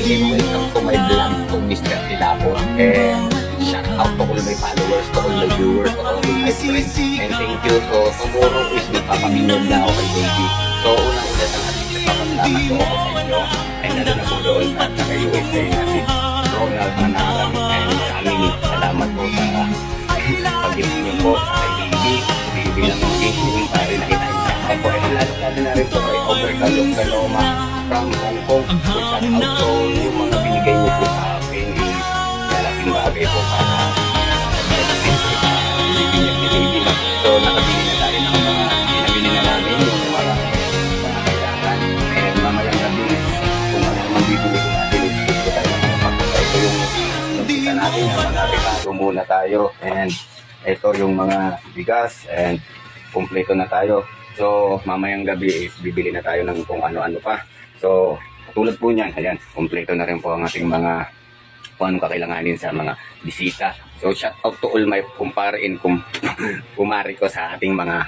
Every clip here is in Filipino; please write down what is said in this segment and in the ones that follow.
and welcome to my vlog to Mr. Kilabot. And shout out to all my followers, to all my viewers, to all my friends. And thank you. So tomorrow is magpapamilyon na ako kay baby. So unang-una sa lahat, nagpapasalamat ko ako sa inyo. And lalo na po doon at sa USA natin. Ronald Manarang. And maraming salamat po sa pag-ibig niyo po sa kay baby. Baby lang ang baby yung pare nakita niyo. Ako ay lalo na rin po kay Overkalong Kaloma from Hong Kong. So shout out. So yung mga binigay niyo po sa akin is malaking bagay po para so nakabili na tayo ng mga pinabili na namin yung mga kailangan. And mamayang gabi kung ano naman bibili ko natin is ko tayo ng mga pagkakay. So yung nakita natin yung mga regalo muna tayo. And ito yung mga bigas and kumpleto na tayo. So mamayang gabi is bibili na tayo ng kung ano-ano pa. So tulad po niyan, ayan, kumpleto na rin po ang ating mga kung anong kakailanganin sa mga bisita. So shout out to all my kumpare and kumari ko sa ating mga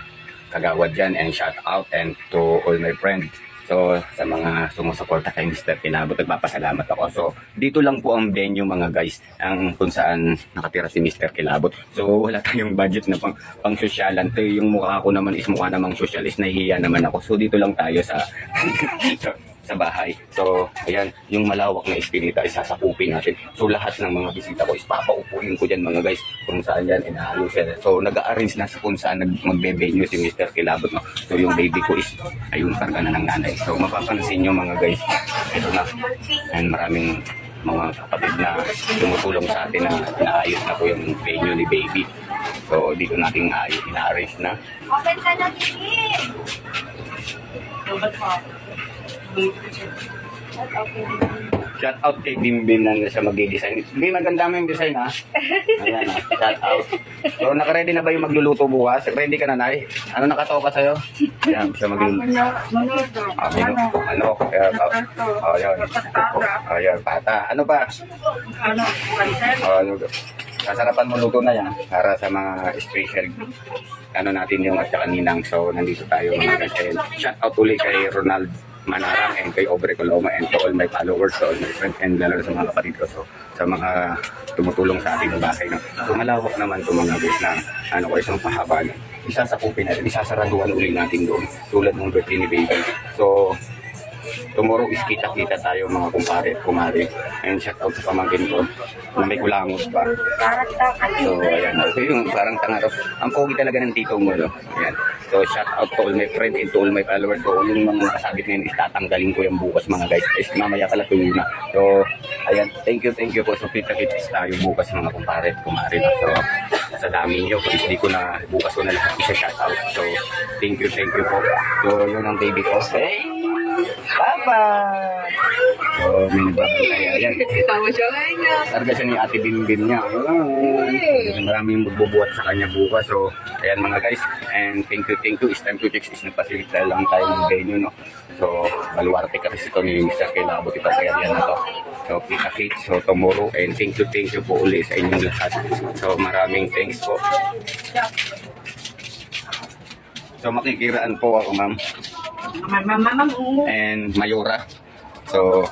kagawad dyan, and shout out and to all my friends. So sa mga sumusuporta kay Mr. Kilabot, nagpapasalamat ako. So dito lang po ang venue mga guys, ang kung saan nakatira si Mr. Kilabot. So wala tayong budget na pang sosyalan. Yung mukha ko naman is mukha namang socialist, nahihiya naman ako. So dito lang tayo sa sa bahay. So, ayan, yung malawak na espinita ay sasakupin natin. So, lahat ng mga bisita ko is papaupuin ko dyan mga guys. Kung saan yan, inaayos yan. So, nag-a-arrange na sa kung saan magbe-venue si Mr. Kilabot. No? So, yung baby ko is, ayun, karga na ng nanay. So, mapapansin nyo mga guys, ito na. And maraming mga kapatid na tumutulong sa atin na inaayos na po yung venue ni baby. So, dito natin ina-arrange na. Shout out kay Bimbim na siya mag-design. Hindi, maganda mo yung design ha. Ayan ha, shout out. So naka-ready na ba yung magluluto bukas? Ready ka na, Nay? Ano nakatoka sa'yo? Ayan, siya magluluto. Ano? Ayan, pata. Ano pa? Sasarapan mo luto na yan para sa mga special ano natin yung at saka ninang. So nandito tayo mga guys. Shout out ulit kay Ronald Manarang and kay Aubrey Coloma and to all my followers, to all my friends, and lalo sa mga kapatid ko. So sa mga tumutulong sa ating bahay. No? So malawak naman ito mga guys na ano ko isang pahaba. Isasakupin natin, isasaraduan ulit natin doon tulad ng birthday ni baby. So tomorrow is kita-kita tayo mga kumpare at kumari. And shout out sa pamangkin ko na may kulangos pa. So ayan, so yung parang tanga. Ang pogi talaga ng tito mo, no? Ayan. So shout out to all my friends and to all my followers. So yung mga nakasabit ngayon is tatanggalin ko yung bukas mga guys. Is mamaya pala tuloy na. So ayan, thank you po. So kita-kits tayo bukas mga kumpare at kumari. So sa dami nyo, kasi hindi ko na bukas ko na lahat isa shout out. So thank you po. So yun ang baby ko. Hey! Papa! So, may nagbabantay. Ayan. Tama siya ngayon. Targa siya ni Ate Bimbim niya. Maraming magbubuhat sa kanya bukas. So, ayan mga guys. And thank you. It's time to check. Is nagpasilita lang tayo ng venue, no? So, baluarte kasi ito ni Mr. Kilabot. Ipasaya yan na to. So, kita-kits. So, tomorrow. And thank you po ulit sa inyong lahat. So, maraming thanks po. So, makikiraan po ako, ma'am. And Mayura. So,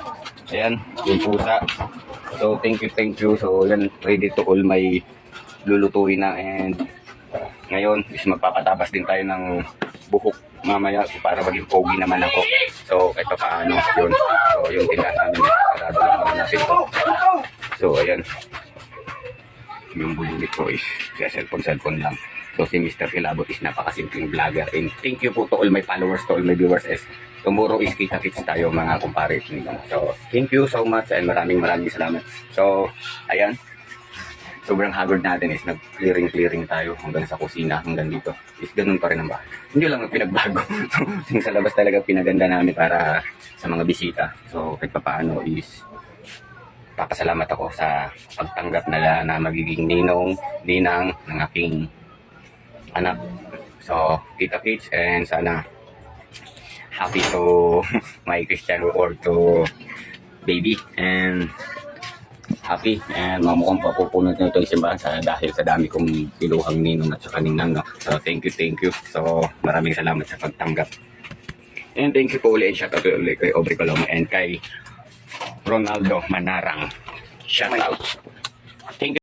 ayan, yung pusa. So, thank you. So, yan, ready to all my lulutuin na. And ngayon, is magpapatabas din tayo ng buhok mamaya para maging pogi naman ako. So, ito paano yun. So, yung tindahan namin, sarado lang natin ito. So, ayan. Yung bulilit ko is cellphone lang. So si Mr. Kilabot is napakasimpleng vlogger. And thank you po to all my followers, to all my viewers. Tomorrow is kita-kits tayo mga kumpare. So thank you so much and maraming salamat. So ayan, sobrang haggard natin is nag-clearing tayo hanggang sa kusina, hanggang dito. Is ganun pa rin ang bahay. Hindi lang pinagbago. So sa labas talaga pinaganda namin para sa mga bisita. So kahit pa paano is papasalamat ako sa pagtanggap na magiging ninang ng aking anak. So, kita-kits and sana happy to my Cristiano or to baby and happy and mamukhang papupunod na ito yung simbahan dahil sa dami kong piluhang ninong at saka ninang. No? So, thank you. So, maraming salamat sa pagtanggap. And thank you po ulit. Shout out ulit kay Aubrey Coloma and kay Ronaldo Manarang. Shout out. Thank you.